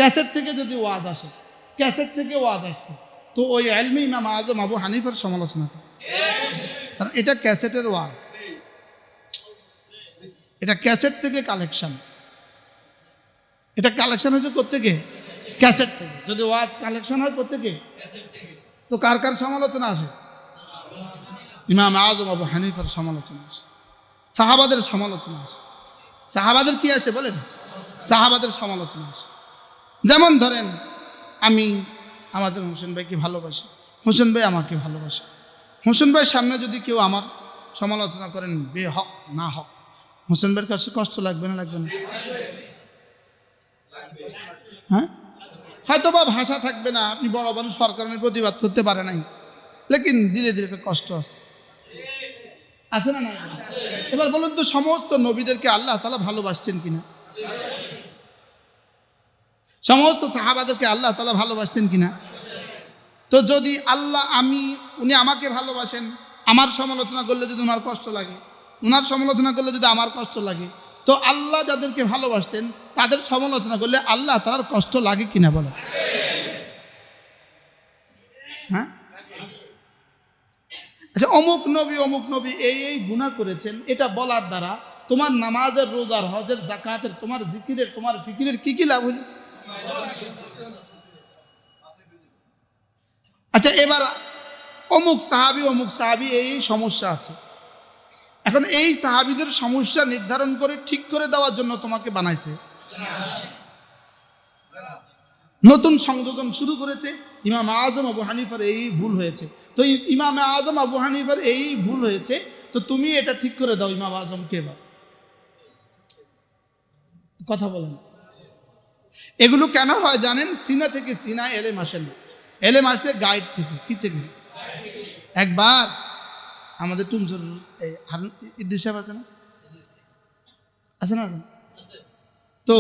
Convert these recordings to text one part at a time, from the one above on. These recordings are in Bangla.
ক্যাসেট থেকে যদি ওয়াজ আসে, ক্যাসেট থেকে ওয়াজ আসছে, তো ওই ইলমি ইমাম আজম আবু হানিফার সমালোচনা করে, কারণ এটা ক্যাসেটের ওয়াজ, এটা ক্যাসেট থেকে কালেকশন, এটা কালেকশন হয়েছে কোত্থেকে? ক্যাসেট থেকে। যদি ওয়াজ কালেকশন হয় কোত্থেকে? তো কার কার সমালোচনা আসে? ইমাম আজম আবু হানিফার সমালোচনা আসে, সাহাবাদের সমালোচনা আসে। সাহাবাদের কি আসে বলেন? সাহাবাদের সমালোচনা আসে। যেমন ধরেন, আমি আমাদের হোসেন ভাইকে ভালোবাসি, হোসেন ভাই আমাকে ভালোবাসে। হোসেন ভাইয়ের সামনে যদি কেউ আমার সমালোচনা করেন বেহক না হক, হোসেন ভাইয়ের কাছে কষ্ট লাগবে না লাগবে না? হ্যাঁ, হয়তো বা ভাষা থাকবে না, আপনি বড় মানুষ সরকারের প্রতিবাদ করতে পারে নাই, লেকিন ধীরে ধীরে কষ্ট আছে না না? এবার বলুন তো, সমস্ত নবীদেরকে আল্লাহ তাআলা ভালোবাসছেন কিনা? সমস্ত সাহাবাদেরকে আল্লাহ তাআলা ভালোবাসছেন কিনা? তো যদি আল্লাহ উনি আমাকে ভালোবাসেন, আমার সমালোচনা করলে যদি ওনার কষ্ট লাগে, ওনার সমালোচনা করলে যদি আমার কষ্ট লাগে, তো আল্লাহ যাদেরকে ভালোবাসতেন তাদের সমালোচনা করলে আল্লাহ তাআলার কষ্ট লাগে কিনা বলেন? হ্যাঁ, আচ্ছা, অমুক নবী এই গুনাহ করেছেন, এটা বলার দ্বারা তোমার নামাজের, রোজার, হজের, যাকাতের, তোমার জিকিরের, তোমার ফিকিরের কি কি লাভ হলো? আচ্ছা, এবার অমুক সাহাবী এই সমস্যা আছে, এখন এই সাহাবীদের সমস্যা নির্ধারণ করে ঠিক করে দেওয়ার জন্য তোমাকে বানাইছে, নতুন সংযোজন শুরু করেছে। ইমাম আজম আবু হানিফার এই ভুল হয়েছে, তো ইমাম আজম আবু হানিফার এই ভুল হয়েছে, তো তুমি এটা ঠিক করে দাও ইমাম আজমকে। এবার কথা বলেন, এগুলো কেন হয় জানেন? সিনা থেকে সিনা এলেম আসে না, এলেম আসে গাইড থেকে। কি থেকে? একবার আমাদের টুমসুর ইদ্রিস সাহেব আছে না? তো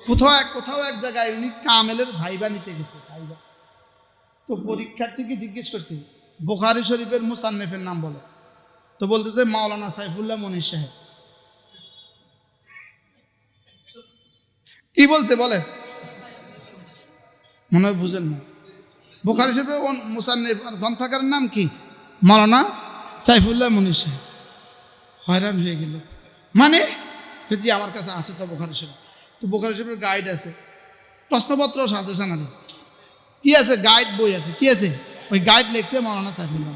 কোথাও এক জায়গায় উনি কামেলের ভাইবা নিতে গেছে, ভাইবা। তো পরীক্ষার্থীকে জিজ্ঞেস করছে বুখারী শরীফের মুসান্নিফের নাম বলো, তো বলতেছে মাওলানা সাইফুল্লাহ মনির সাহেব। কি বলছে বলে? মনে হয় বুঝেন না। বুখারী শরীফের মুসান্নিফ গ্রন্থকারের নাম কি? মাওলানা সাইফুল্লাহ মনির সাহেব। হয়রান হয়ে গেল, মানে জি আমার কাছে আছে তো বুখারী শরীফ, তো বুখারী শরীফের গাইড আছে, প্রশ্নপত্র, সাজেশন আছে, কি আছে? গাইড বই আছে। কি আছে? ওই গাইড লিখছে মাওলানা সাইফুল্লাহ।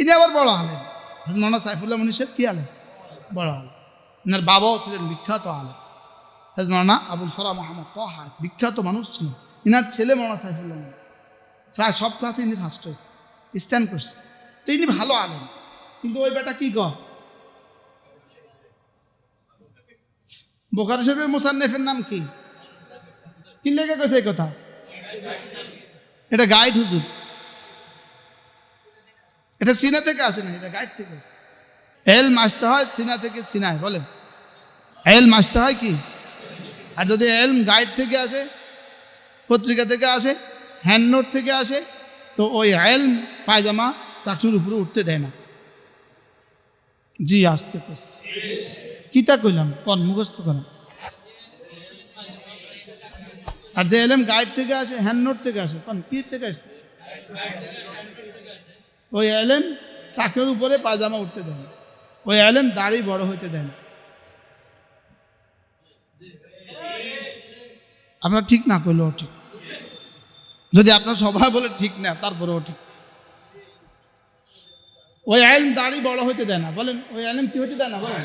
ইনি আবার বড় আলেম, মাওলানা সাইফুল্লাহ মনির সাহেব কি আলেম? বড় আলেম। এনার বাবাও ছিলেন বিখ্যাত আলেম, মাওলানা আবুল ফরা মোহাম্মদ তাহা, বিখ্যাত মানুষ ছিলেন। ইনার ছেলে মাওলানা সাইফুল্লাহ মনির প্রায় সব ক্লাসে ইনি ফার্স্ট হয়েছে, স্ট্যান্ড করছে, তো ইনি ভালো আলেম। কিন্তু ওই বেটা কি কয়? বুখারী শরীফের মুসান্নিফের নাম কি? কি লেগে গেছে এই কথা? এটা গাইড হুজুর, এটা সিনা থেকে আসে না, এটা গাইড থেকে আসে। এলম আসতে হয় সিনা থেকে সিনায়, বলেন এলম আসতে হয় কি? আর যদি এলম গাইড থেকে আসে, পত্রিকা থেকে আসে, হ্যান্ড নোট থেকে আসে, তো ওই এলম পায়জামা চাকরির উপরে উঠতে দেয় না। জি আসতে করছে, কিতা কইলাম কোন মুখস্থ করেন। আর যে এলএম গাইড থেকে আসে, হ্যান্ড নোট থেকে আসে, কোন কি থেকে আসছে? ওই এলএম টাকের উপরে পায়জামা উঠতে দেয় না, ওই এলএম দাড়ি বড় হইতে দেয় না। আপনার ঠিক না করলেও ঠিক, যদি আপনার সবাই বলে ঠিক না, তারপরেও ঠিক। ওই এলএম দাড়ি বড় হইতে দেয় না, বলেন ওই এলএম কি হইতে দেয় না? বলেন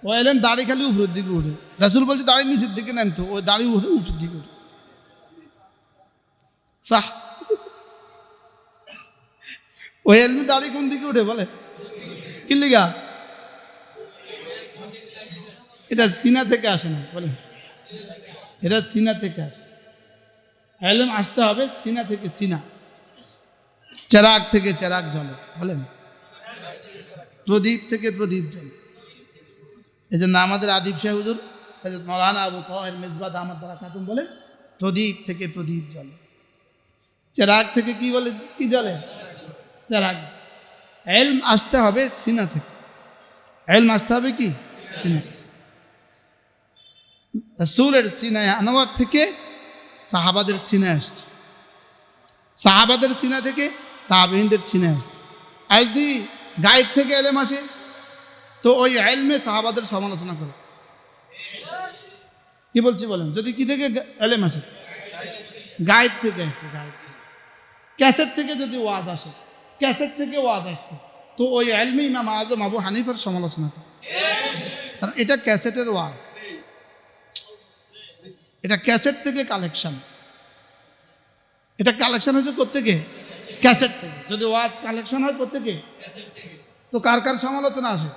ওই এলএম দাড়ি খালি উপরের দিকে উঠে। রাসূল বলছে দাড়ি নিচের দিকে নেন, তো ওই দাড়ি উঠে উপরের দিকে উঠে। সাহ, ওই এলএম দাড়ি কোন দিকে উঠে বলে? কি লিগা? এটা সিনা থেকে আসে না, বলেন এটা সিনা থেকে আসে। এলএম আসতে হবে সিনা থেকে সিনা, চেরাগ থেকে চেরাগ জ্বলে, বলেন প্রদীপ থেকে প্রদীপ জ্বলে। এই জন্য আমাদের আদিব শাহ হুজুর হযরত মাওলানা আবু তাহের মিসবাহ দামাত বারাকাতুহু বলেন প্রদীপ থেকে প্রদীপ জ্বলে, চেরাগ থেকে কি বলে? কি জ্বলে? চেরাগ। ইলম আসতে হবে সিনা থেকে, ইলম আসতে হবে কি? সিনা থেকে। রাসূলের সিনায় আনোয়ার থেকে সাহাবাদের সিনায় আসছে, সাহাবাদের সিনা থেকে তাবেঈনদের সিনায় আসছে। আর যদি গায়েব থেকে এলেম আসে তো ওই এলমে সাহাবাদের সমালোচনা করে। কি বলছি বলেন? যদি কি থেকে এলেম আসে? গায়েব থেকে আসছে, গায়েব থেকে। ক্যাসেট থেকে যদি ওয়াজ আসে, ক্যাসেট থেকে ওয়াজ আসছে তো ওই এলমে ইমাম আজম আবু হানিফার সমালোচনা করে, কারণ এটা ক্যাসেটের ওয়াজ, এটা ক্যাসেট থেকে কালেকশন। এটা কালেকশন হয়েছে কোত্থেকে? ক্যাসেট থেকে। যদি ওয়াজ কালেকশন হয় কোত্থেকে? তো কার কার সমালোচনা আসে?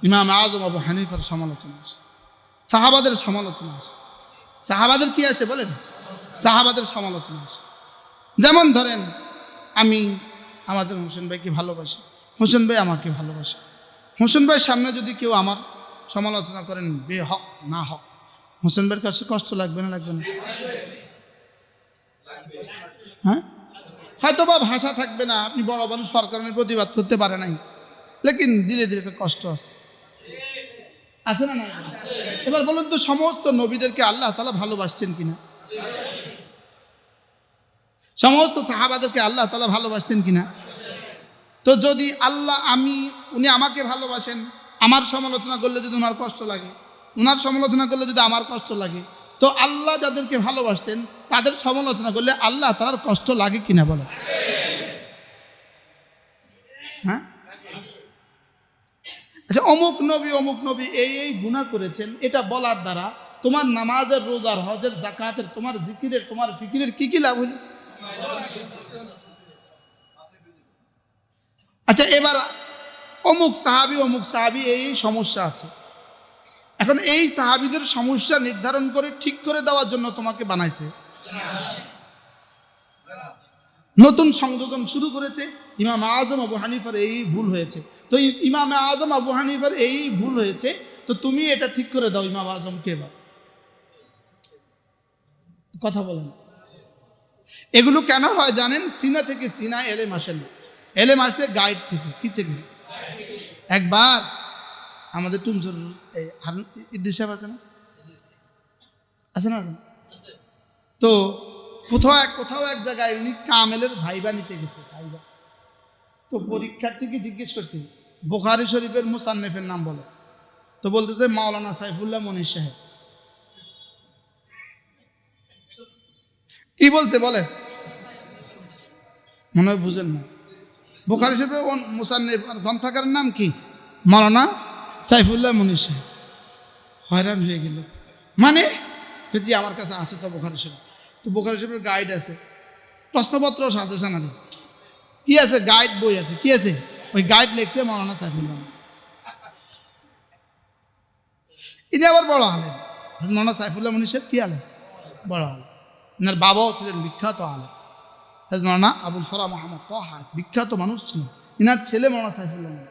ইমাম আজম আবু হানিফার সমালোচনা আসে, সাহাবাদের সমালোচনা আসে। সাহাবাদের কি আছে বলেন? সাহাবাদের সমালোচনা আসে। যেমন ধরেন আমি আমাদের হোসেন ভাইকে ভালোবাসি, হোসেন ভাই আমাকে ভালোবাসে। হোসেন ভাইয়ের সামনে যদি কেউ আমার সমালোচনা করেন বেহক না হক, হোসেন ভাইয়ের কাছে কষ্ট লাগবে না লাগবে না? হ্যাঁ, হয়তো বা ভাষা থাকবে না, আপনি বড় মানুষ, সরকারের প্রতিবাদ করতে পারে নাই, লেকিন ধীরে ধীরে একটা কষ্ট আছে না? না। এবার বলুন তো, সমস্ত নবীদেরকে আল্লাহ তাআলা ভালোবাসছেন কিনা? সমস্ত সাহাবাদেরকে আল্লাহ তাআলা ভালোবাসছেন কিনা? তো যদি আল্লাহ উনি আমাকে ভালোবাসেন, আমার সমালোচনা করলে যদি ওনার কষ্ট লাগে, ওনার সমালোচনা করলে যদি আমার কষ্ট লাগে, তো আল্লাহ যাদেরকে ভালোবাসতেন তাদের সমালোচনা করলে আল্লাহ তাআলার কষ্ট লাগে কিনা বলো? হ্যাঁ, আচ্ছা, অমুক নবী এই গুনাহ করেছেন, এটা বলার দ্বারা তোমার নামাজের, রোজার, হজের, যাকাতের, তোমার জিকিরের, তোমার ফিকিরের কি কি লাভ হইল? আচ্ছা, এবার অমুক সাহাবী এই সমস্যা আছে, এখন এই সাহাবীদের সমস্যা নির্ধারণ করে ঠিক করে দেওয়ার জন্য তোমাকে বানাইছে, নতুন সংযোজন শুরু করেছে। ইমাম আজম আবু হানিফার এই ভুল হয়েছে, তো ইমাম আজম আবু হানিফার এই ভুল হয়েছে, তো তুমি এটা ঠিক করে দাও ইমাম আজমকে। এবার কথা বলেন, এগুলো কেন হয় জানেন? সিনা থেকে সিনা এলেম আসে না, এলেম আসে গাইড থেকে। কি থেকে? একবার আমাদের টুমসুর ইদ্রিস সাহেব আছে না? তো কোথাও এক জায়গায় উনি কামেলের ভাইবা নিতে গেছে, ভাইবা। তো পরীক্ষার্থীকে জিজ্ঞেস করছে বুখারী শরীফের মুসান্নিফের নাম বলো, তো বলতেছে মাওলানা সাইফুল্লাহ মনির সাহেব। কি বলছে বলে? মনে হয় বুঝেন না। বুখারী শরীফের মুসান্নিফ গ্রন্থকারের নাম কি? মাওলানা সাইফুল্লাহ মনির সাহেব। হয়রান হয়ে গেল, মানে জি আমার কাছে আছে তো বুখারী শরীফ, তো বুখারী শরীফের গাইড আছে, প্রশ্নপত্র, সাজেশন আছে, কি আছে? গাইড বই আছে। কি আছে? ওই গাইড লিখছে মাওলানা সাইফুল্লাহ। ইনি আবার বড় আলেম, মাওলানা সাইফুল্লাহ মনির সাহেব কি আলেম? বড় আলেম। এনার বাবাও ছিলেন বিখ্যাত আলেম, মাওলানা আবুল ফরা মোহাম্মদ তাহা, বিখ্যাত মানুষ ছিলেন। ইনার ছেলে মাওলানা সাইফুল্লাহ মনির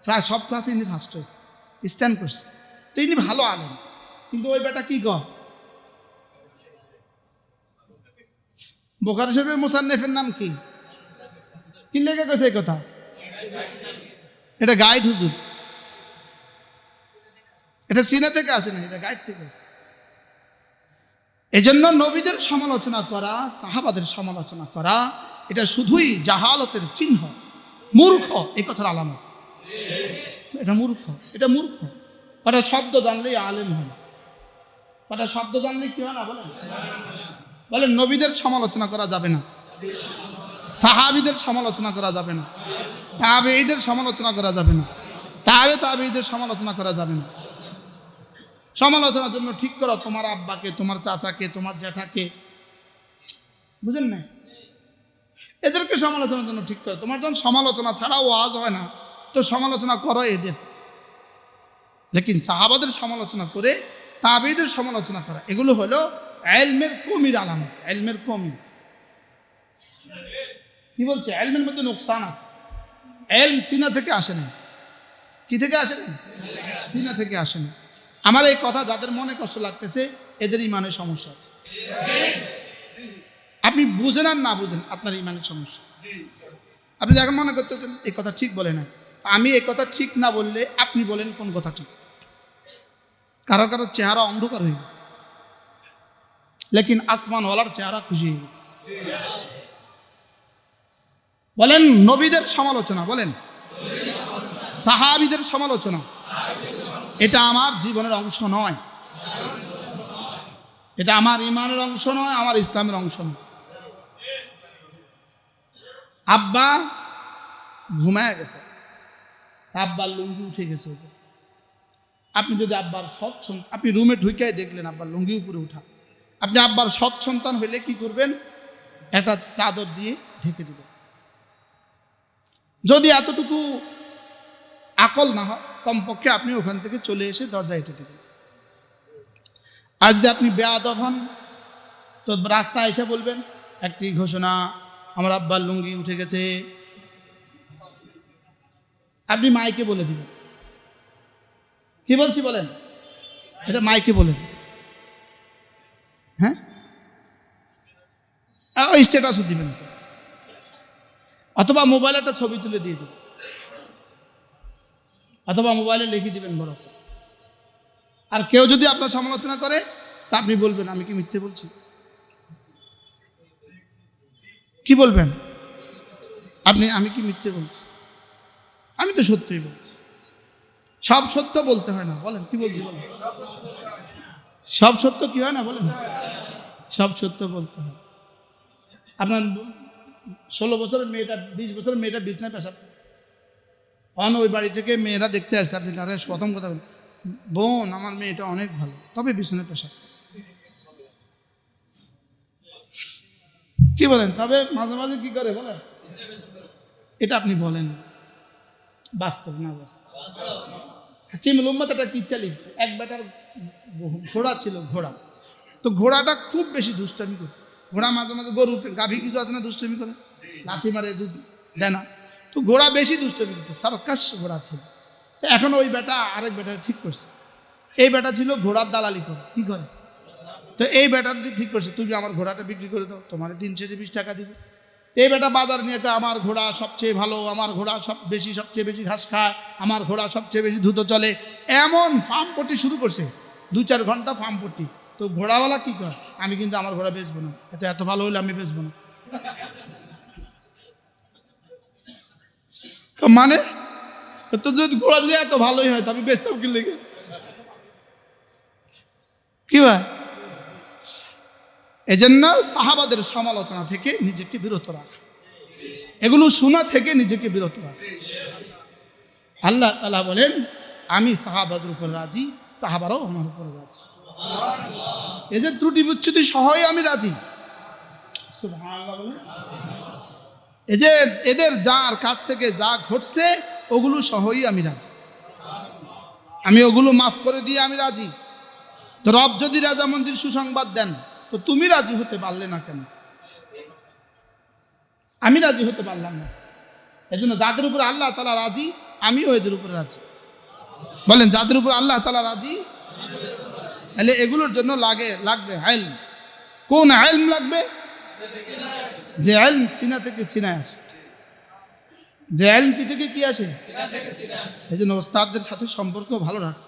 প্রায় সব ক্লাসে ইনি ফার্স্ট হয়েছে, স্ট্যান্ড করছে। তো ইনি ভালো আলেম, কিন্তু ওই বেটা কি কর? বুখারী শরীফের মুসান্নিফের নাম কি? কি লেগে গেছে এই কথা? এটা গাইড হুজুর, এটা সিনা থেকে আসে না, এটা গাইড থেকে আসে। এজন্য নবীদের সমালোচনা করা, সাহাবাদের সমালোচনা করা, এটা শুধুই জাহালতের চিহ্ন, মূর্খ এই কথার আলামত। এটা মূর্খ, এটা মূর্খ। কটা শব্দ জানলেই আলেম হয় না, কটা শব্দ জানলেই কি হয় না বলেন? বলেন নবীদের সমালোচনা করা যাবে না, সাহাবীদের সমালোচনা করা যাবে না, তাবেঈদের সমালোচনা করা যাবে না, তাবেঈদের সমালোচনা করা যাবে না। সমালোচনার জন্য ঠিক করো তোমার আব্বাকে, তোমার চাচাকে, তোমার জ্যাঠাকে, বুঝেন না? এদেরকে সমালোচনার জন্য ঠিক করো। তোমার যখন সমালোচনা ছাড়া ওয়াজ হয় না, তো সমালোচনা করো এদের। লেকিন সাহাবাদের সমালোচনা করে তাবেঈদের সমালোচনা করা, এগুলো হলো ইলমের কমির আলামত, ইলমের কমি। কি বলছে? ইলমের মধ্যে নোকসান আছে। ইলম সিনা থেকে আসে না। কি থেকে আসে না? সিনা থেকে আসে না। আমার এই কথা যাদের মনে কষ্ট লাগতেছে, এদের ইমানের সমস্যা আছে। আপনি বুঝেন আর না বুঝেন, আপনার ইমানের সমস্যা। আপনি যখন মনে করতেছেন এই কথা ঠিক বলে না, আমি এই কথা ঠিক না বললে আপনি বলেন কোন কথা ঠিক। কারো কারো চেহারা অন্ধকার হয়ে গেছে, লেকিন আসমানওয়ালার চেহারা খুশি হয়ে গেছে। বলেন নবীদের সমালোচনা, বলেন সাহাবীদের সমালোচনা, এটা আমার জীবনের অংশ নয়, এটা আমার ইমানের অংশ নয়, আমার ইসলামের অংশ নয়। আব্বা ঘুমায় গেছে, আব্বার লুঙ্গি উঠে গেছে। আপনি যদি আব্বার সৎ সন্তান, আপনি রুমে ঢুকাই দেখলেন আব্বার লুঙ্গি উপরে উঠা, আপনি আব্বার সৎ সন্তান হইলে কি করবেন? একটা চাদর দিয়ে ঢেকে দিবেন। যদি এতটুকু আকল না হয়, কমপক্ষে আপনি ওখান থেকে চলে এসে দরজায় এঁটে দেবেন। আর যদি আপনি বেয়াদব হন, তো রাস্তায় এসে বলবেন একটি ঘোষণা, আমার আব্বার লুঙ্গি উঠে গেছে। আপনি মাইকে বলে দিবেন। কি বলছি বলেন? এটা মাইকে বলে দিন, হ্যাঁ, ওই স্ট্যাটাসও দিবেন, অথবা মোবাইলে একটা ছবি তুলে দিয়ে দেবেন, অথবা মোবাইলে লিখে দিবেন বড়। আর কেউ যদি আপনার সমালোচনা করে, তা আপনি বলবেন আমি কি মিথ্যে বলছি? কি বলবেন আপনি? আমি কি মিথ্যে বলছি? আমি তো সত্যই বলছি। সব সত্য বলতে হয় না, বলেন কি বলছি? বলেন সব সত্য কি হয় না, বলেন সব সত্য বলতে হয়। আপনার 16 বছরের মেয়েটা, 20 বছরের মেয়েটা বিছনায় পেশাব, ওই বাড়ি থেকে মেয়েরা দেখতে আসছে, আপনি তাদের প্রথম কথা বলেন, বোন আমার মেয়েটা অনেক ভালো, তবে বিছনায় পেশাব। কি বলেন? তবে মাঝে মাঝে কি করে বলেন? এটা আপনি বলেন বাস্তব না? হাকিমুল উম্মাত একটা কিচ্ছা লিখছে। এক বেটার ঘোড়া ছিল, ঘোড়া, তো ঘোড়াটা খুব বেশি দুষ্টামি করে। ঘোড়া মাঝে মাঝে গরু গাভী কিছু আছে না, দুষ্টামি করে, লাথি মারে, দুধ দেয় না। তো ঘোড়া বেশি দুষ্টামি করতো, সার্কাস ঘোড়া ছিল। এখন ওই বেটা আরেক বেটা ঠিক করছে, এই বেটা ছিল ঘোড়ার দালালি করে, কি করে, তো এই বেটার দিয়ে ঠিক করছে, তুমি আমার ঘোড়াটা বিক্রি করে দাও, তোমার দিন শেষে 20 টাকা দিব। এই বেটা বাজার নিয়ে, আমার ঘোড়া সবচেয়ে ভালো, আমার ঘোড়া সবচেয়ে বেশি ঘাস খায়, আমার ঘোড়া সবচেয়ে বেশি দ্রুত চলে, এমন ফার্ম পট্টি শুরু করছে, 2-4 ঘন্টা ফার্ম পট্টি। তো ঘোড়াওয়ালা কি করে, আমি কিন্তু আমার ঘোড়া বেচবো না, এটা এত ভালো হলে আমি বেচবো না। মানে তো যদি ঘোড়া যদি এত ভালোই হয়, তবে বেচতাম কি লেগে? কি ভাই? এজন্য সাহাবাদের সমালোচনা থেকে নিজেকে বিরত রাখা, এগুলো শোনা থেকে নিজেকে বিরত রাখা। আল্লাহ তাআলা বলেন, আমি সাহাবাদের উপর রাজি, সাহাবারাও আমার উপর রাজি। এদের ত্রুটি বিচ্ছুতি সহই আমি রাজি। সুবহানাল্লাহ বলেন। এই যে এদের যার কাছ থেকে যা ঘটছে, ওগুলো সহই আমি রাজি, আমি ওগুলো মাফ করে দিয়ে আমি রাজি। তো রব যদি রাজামন্দির সুসংবাদ দেন, তো তুমি রাজি হতে পারলে না কেন? আমি রাজি হতে পারলাম না। এজন্য যাদের উপরে আল্লাহ তাআলা রাজি, আমিও এদের উপরে রাজি। বলেন যাদের উপর আল্লাহ তাআলা রাজি, তাহলে এগুলোর জন্য লাগবে ইলম। কোন ইলম লাগবে? যে ইলম সিনা থেকে সিনায় আসে, যে ইলম কি থেকে কি আসে। এই জন্য ওস্তাদদের সাথে সম্পর্ক ভালো রাখা।